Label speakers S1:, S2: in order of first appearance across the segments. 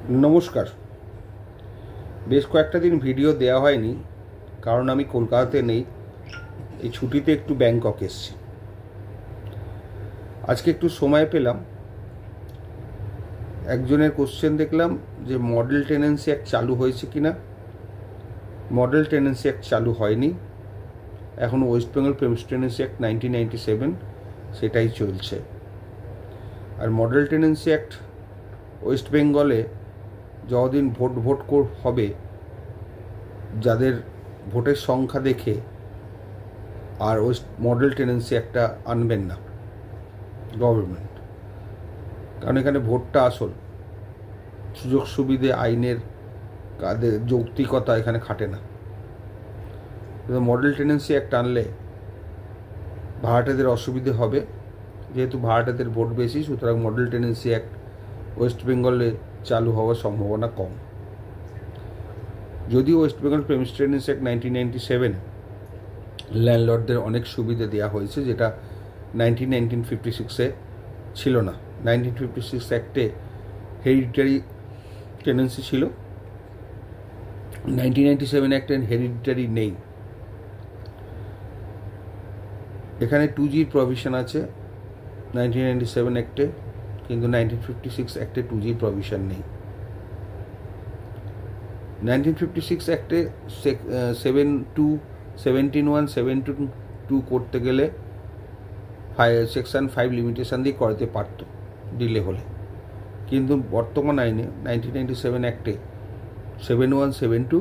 S1: নমস্কার। বেশ কয়েকটা দিন ভিডিও দেওয়া হয়নি, কারণ আমি কলকাতাতে নেই। এই ছুটিতে একটু ব্যাংকক এসেছি। আজকে একটু সময় পেলাম। একজনের কোশ্চেন দেখলাম যে মডেল টেনেন্সি অ্যাক্ট চালু হয়েছে কিনা। মডেল টেনেন্সি অ্যাক্ট চালু হয়নি, এখন West Bengal premise tenancy act 1997 সেটাই চলছে। আর মডেল টেনেন্সি অ্যাক্ট ওয়েস্ট বেঙ্গলে যতদিন ভোট হবে, যাদের ভোটের সংখ্যা দেখে আর ওয়েস্ট মডেল টেনেন্সি একটা আনবেন না গভর্নমেন্ট, কারণ এখানে ভোটটা আসল। সুযোগ সুবিধে আইনের কাদের যৌক্তিকতা এখানে খাটে না। মডেল টেনেন্সি একটা আনলে ভাড়াটেদের অসুবিধে হবে, যেহেতু ভাড়াটেদের ভোট বেশি, সুতরাং মডেল টেনেন্সি অ্যাক্ট ওয়েস্ট বেঙ্গলে চালু হওয়ার সম্ভাবনা কম। যদিও West Bengal premise tenancy act 1997 ল্যান্ডলর্ডদের অনেক সুবিধে দেওয়া হয়েছে, যেটা 1956-এ ছিল না। 1956 অ্যাক্টে হেরিডিটারি টেনেন্সি ছিল, 1997 অ্যাক্টে হেরিডিটারি নেই। এখানে 2G প্রভিশন আছে 1997 অ্যাক্টে, কিন্তু 1956 অ্যাক্টে 2G প্রভিশন নেই। 1956 অ্যাক্টে 17(1) করতে গেলে সেকশন 5 লিমিটেশন দিয়ে করাতে পারত ডিলে হলে, কিন্তু বর্তমান আইনে 1997 অ্যাক্টে 7(1)(7)(2)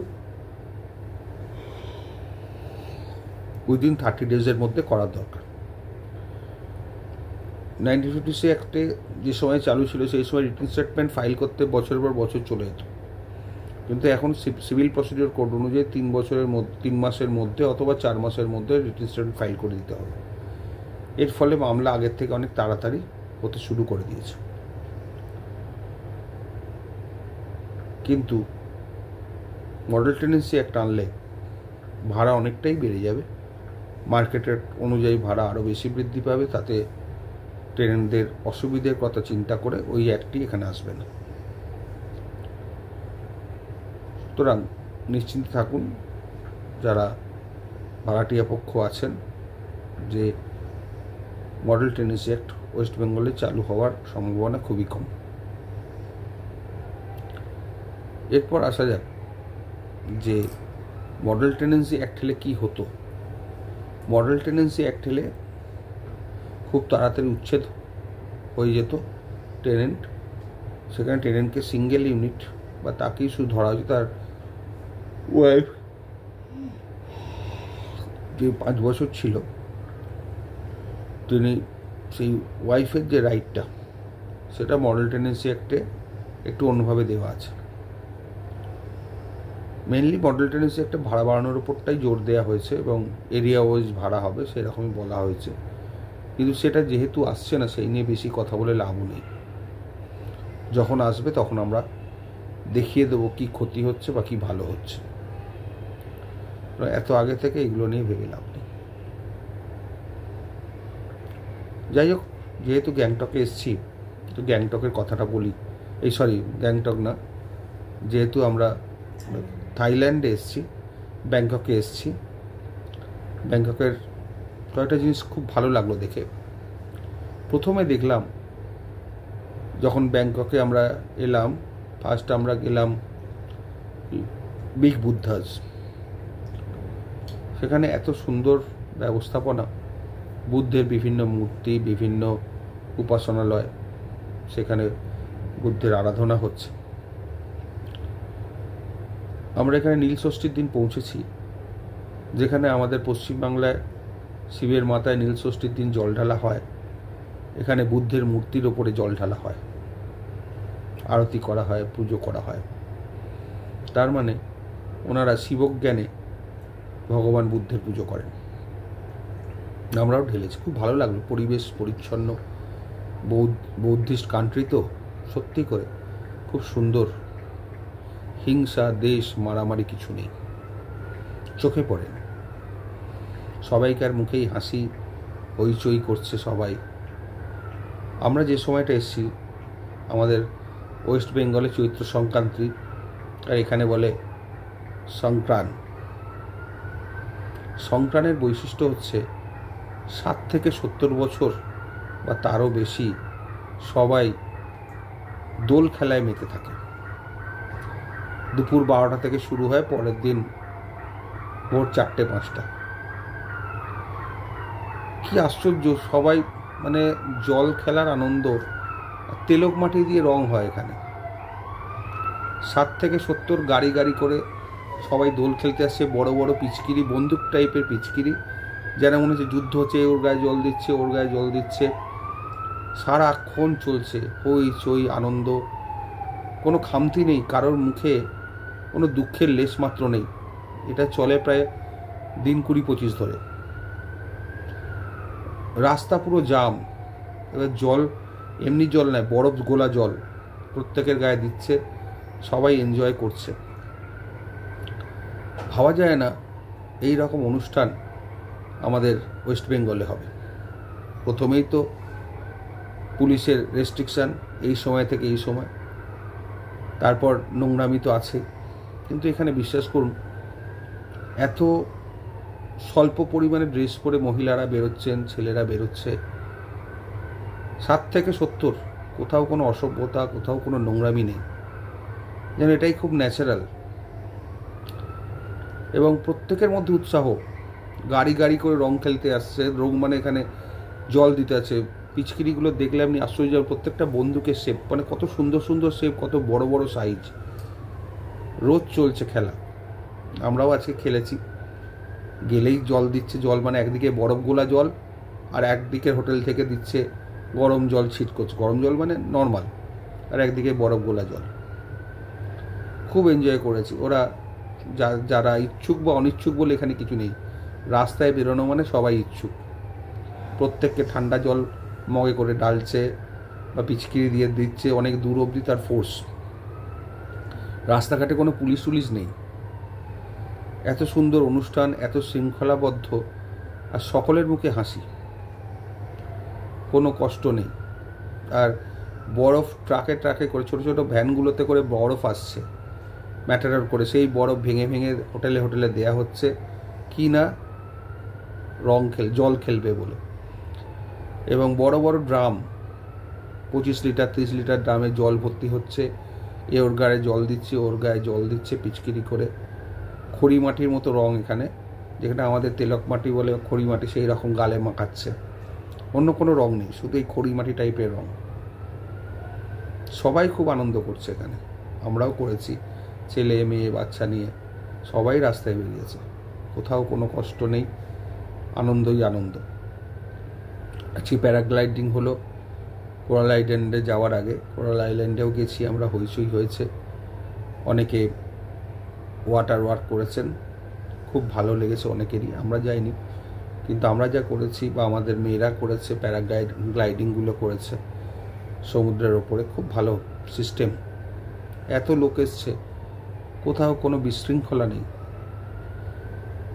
S1: উইদিন 30 ডেজের মধ্যে করার দরকার। 1956 অ্যাক্টে যে সময় চালু ছিল, সেই সময় রিটেন স্টেটমেন্ট ফাইল করতে বছরের পর বছর চলে যেত, কিন্তু এখন সিভিল প্রসিডিওর কোড অনুযায়ী 3 মাসের মধ্যে অথবা 4 মাসের মধ্যে রিটেন স্টেটমেন্ট ফাইল করে দিতে হবে। এর ফলে মামলা আগের থেকে অনেক তাড়াতাড়ি হতে শুরু করে দিয়েছে। কিন্তু মডেল টেনেন্সি অ্যাক্ট আনলে ভাড়া অনেকটাই বেড়ে যাবে, মার্কেটের অনুযায়ী ভাড়া আরও বেশি বৃদ্ধি পাবে। তাতে টেনেন্টদের অসুবিধের কথা চিন্তা করে ওই অ্যাক্টটি এখানে আসবে না। সুতরাং নিশ্চিন্ত থাকুন যারা ভাড়াটিয়া পক্ষ আছেন, যে মডেল টেনেন্সি অ্যাক্ট ওয়েস্ট বেঙ্গলে চালু হওয়ার সম্ভাবনা খুবই কম। এরপর আসা যাক যে মডেল টেনেন্সি অ্যাক্ট হলে কী হতো। মডেল টেনেন্সি অ্যাক্ট হলে খুব তাড়াতাড়ি উচ্ছেদ হয়ে যেত টেনেন্ট। সেখানে টেনেন্টকে সিঙ্গেল ইউনিট বা তাকেই শুধু ধরা হয়েছে, তার ওয়াইফ যে 5 বছর ছিল, তিনি সেই ওয়াইফের যে রাইটটা, সেটা মডেল টেনেন্সি অ্যাক্টে একটু অন্যভাবে দেওয়া আছে। মেনলি মডেল টেনেন্সি একটা ভাড়া বাড়ানোর উপরটাই জোর দেওয়া হয়েছে, এবং এরিয়া ওয়াইজ ভাড়া হবে সেরকমই বলা হয়েছে। কিন্তু সেটা যেহেতু আসছে না, সেই নিয়ে বেশি কথা বলে লাভও নেই। যখন আসবে তখন আমরা দেখিয়ে দেবো কী ক্ষতি হচ্ছে বা কী ভালো হচ্ছে। এত আগে থেকে এগুলো নিয়ে ভেবে লাভ নেই। যাই হোক, যেহেতু গ্যাংটকে এসছি, তো গ্যাংটকের কথাটা বলি। গ্যাংটক না, যেহেতু আমরা থাইল্যান্ডে এসছি, ব্যাংককে এসছি। ব্যাংককের কয়েকটা জিনিস খুব ভালো লাগলো দেখে। প্রথমে দেখলাম, যখন ব্যাংককে আমরা এলাম, ফার্স্ট আমরা গেলাম বিগ বুদ্ধাস। সেখানে এত সুন্দর ব্যবস্থাপনা, বুদ্ধের বিভিন্ন মূর্তি, বিভিন্ন উপাসনালয়, সেখানে বুদ্ধের আরাধনা হচ্ছে। আমরা এখানে নীল ষষ্ঠীর দিন পৌঁছেছি, যেখানে আমাদের পশ্চিমবাংলায় শিবের মাথায় নীল ষষ্ঠীর দিন জল ঢালা হয়, এখানে বুদ্ধের মূর্তির ওপরে জল ঢালা হয়, আরতি করা হয়, পুজো করা হয়। তার মানে ওনারা শিবজ্ঞানে ভগবান বুদ্ধের পুজো করেন। আমরাও ঢেলেছি, খুব ভালো লাগলো। পরিবেশ পরিচ্ছন্ন, বৌদ্ধিস্ট কান্ট্রি তো, সত্যি করে খুব সুন্দর। হিংসা, দেশ, মারামারি কিছু নেই, চোখে পড়ে না। সবাইকার মুখেই হাসি, হইচই করছে সবাই। আমরা যে সময়টা এসেছি, আমাদের ওয়েস্ট বেঙ্গলে চৈত্র সংক্রান্তি, আর এখানে বলে সংক্রান। সংক্রানের বৈশিষ্ট্য হচ্ছে 60 থেকে 70 বছর বা তারও বেশি সবাই দোল খেলায় মেতে থাকে। দুপুর 12টা থেকে শুরু হয়, পরের দিন ভোর 4টে-5টা। কি আশ্চর্য, সবাই মানে জল খেলার আনন্দ, তেলক মাটি দিয়ে রং হয় এখানে। 60 থেকে 70 গাড়ি গাড়ি করে সবাই দোল খেলতে আসছে। বড় বড় পিচকিরি, বন্দুক টাইপের পিচকিরি, যেন মনে হচ্ছে যুদ্ধ হচ্ছে, ওর গায়ে জল দিচ্ছে, ওর গায়ে জল দিচ্ছে। সারাক্ষণ চলছে হই চই আনন্দ, কোনো খামতি নেই, কারোর মুখে কোনো দুঃখের লেশ মাত্র নেই। এটা চলে প্রায় দিন 20-25 ধরে। রাস্তা পুরো জাম। এবার জল এমনি জল নয়, বরফ গোলা জল প্রত্যেকের গায়ে দিচ্ছে, সবাই এনজয় করছে। ভাবা যায় না এই রকম অনুষ্ঠান আমাদের ওয়েস্ট বেঙ্গলে হবে। প্রথমেই তো পুলিশের রেস্ট্রিকশান, এই সময় থেকে এই সময়, তারপর নোংরামি তো আছে। কিন্তু এখানে বিশ্বাস করুন, এত স্বল্প পরিমাণে ড্রেস পরে মহিলারা বেরোচ্ছেন, ছেলেরা বেরোচ্ছে। 60 থেকে 70, কোথাও কোনো অসভ্যতা, কোথাও কোনো নোংরামি নেই, যেন এটাই খুব ন্যাচারাল। এবং প্রত্যেকের মধ্যে উৎসাহ। গাড়ি গাড়ি করে রং খেলতে আসছে, রং মানে এখানে জল দিতে আছে। পিচকিরিগুলো দেখলে আপনি আশ্চর্য, প্রত্যেকটা বন্দুকের শেপ, মানে কত সুন্দর সুন্দর শেপ, কত বড় বড় সাইজ। রোজ চলছে খেলা, আমরাও আজকে খেলেছি। গেলেই জল দিচ্ছে, জল মানে একদিকে বরফ গোলা জল, আর একদিকে হোটেল থেকে দিচ্ছে গরম জল ছিটকোচ্ছে, গরম জল মানে নর্মাল, আর একদিকে বরফ গোলা জল। খুব এনজয় করেছি। ওরা যারা ইচ্ছুক বা অনিচ্ছুক বলে এখানে কিছু নেই, রাস্তায় বেরোনো মানে সবাই ইচ্ছুক। প্রত্যেককে ঠান্ডা জল মগে করে ডালছে বা পিচকিরি দিয়ে দিচ্ছে, অনেক দূর অবধি তার ফোর্স। রাস্তাঘাটে কোনো পুলিশ টুলিশ নেই। এত সুন্দর অনুষ্ঠান, এত শৃঙ্খলাবদ্ধ, আর সকলের মুখে হাসি, কোনো কষ্ট নেই। আর বরফ ট্রাকে ট্রাকে করে, ছোটো ছোটো ভ্যানগুলোতে করে বরফ আসছে ম্যাটাডোর করে, সেই বরফ ভেঙে ভেঙে হোটেলে হোটেলে দেয়া হচ্ছে, কি না জল খেলবে বলে। এবং বড় বড় ড্রাম, 25 লিটার 30 লিটার ড্রামে জল ভর্তি হচ্ছে। ওর গায়ে জল দিচ্ছে, ওর গায়ে জল দিচ্ছে পিচকিরি করে। খড়ি মাটির মতো রং এখানে, যেখানে আমাদের তেলক মাটি বলে খড়ি মাটি, সেই রকম গালে মাখাচ্ছে। অন্য কোনো রং নেই, শুধু এই খড়ি মাটি টাইপের রং। সবাই খুব আনন্দ করছে এখানে, আমরাও করেছি, ছেলে মেয়ে বাচ্চা নিয়ে সবাই রাস্তায় বেরিয়েছে। কোথাও কোনো কষ্ট নেই, আনন্দই আনন্দ। আজকে প্যারাগ্লাইডিং হলো কোরাল আইল্যান্ডে যাওয়ার আগে। কোরাল আইল্যান্ডেও গেছি আমরা, হইচই হয়েছে, অনেকে ওয়াটার ওয়ার্ক করেছেন, খুব ভালো লেগেছে অনেকেরই। আমরা যাইনি, কিন্তু আমরা যা করেছি বা আমাদের মেয়েরা করেছে, প্যারাগ্লাইডিংগুলো করেছে সমুদ্রের ওপরে, খুব ভালো সিস্টেম। এত লোক এসছে, কোথাও কোনো বিশৃঙ্খলা নেই।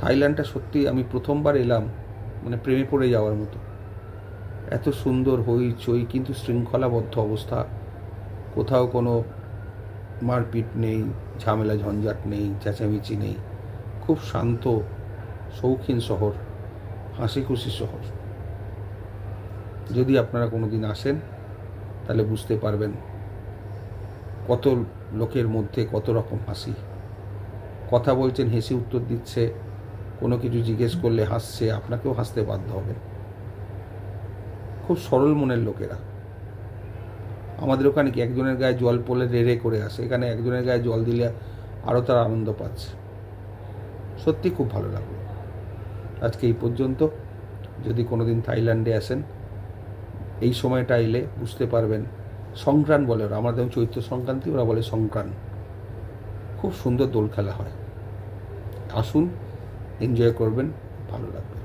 S1: থাইল্যান্ডটা সত্যি আমি প্রথমবার এলাম, মানে প্রেমে পড়ে যাওয়ার মতো। এত সুন্দর হইচই, কিন্তু শৃঙ্খলাবদ্ধ অবস্থা, কোথাও কোনো মারপিট নেই, ঝামেলা ঝঞ্ঝাট নেই, চেঁচামেচি নেই। খুব শান্ত, শৌখিন শহর, হাসি খুশি শহর। যদি আপনারা কোনো দিন আসেন তাহলে বুঝতে পারবেন কত লোকের মধ্যে কত রকম হাসি। কথা বলছেন, হেসে উত্তর দিচ্ছে, কোনো কিছু জিজ্ঞেস করলে হাসছে, আপনাকেও হাসতে বাধ্য হবে। খুব সরল মনের লোকেরা। আমাদের ওখানে কি একজনের গায়ে জল পড়লে রেড়ে করে আসে, এখানে একজনের গায়ে জল দিলে আরও তারা আনন্দ পাচ্ছে। সত্যি খুব ভালো লাগলো। আজকে এই পর্যন্ত। যদি কোনো দিন থাইল্যান্ডে আসেন, এই সময়টা এলে বুঝতে পারবেন। সংক্রান্ত বলে ওরা, আমাদের চৈত্র সংক্রান্তি, ওরা বলে সংক্রান্ত। খুব সুন্দর দোল খেলা হয়। আসুন, এনজয় করবেন, ভালো লাগবে।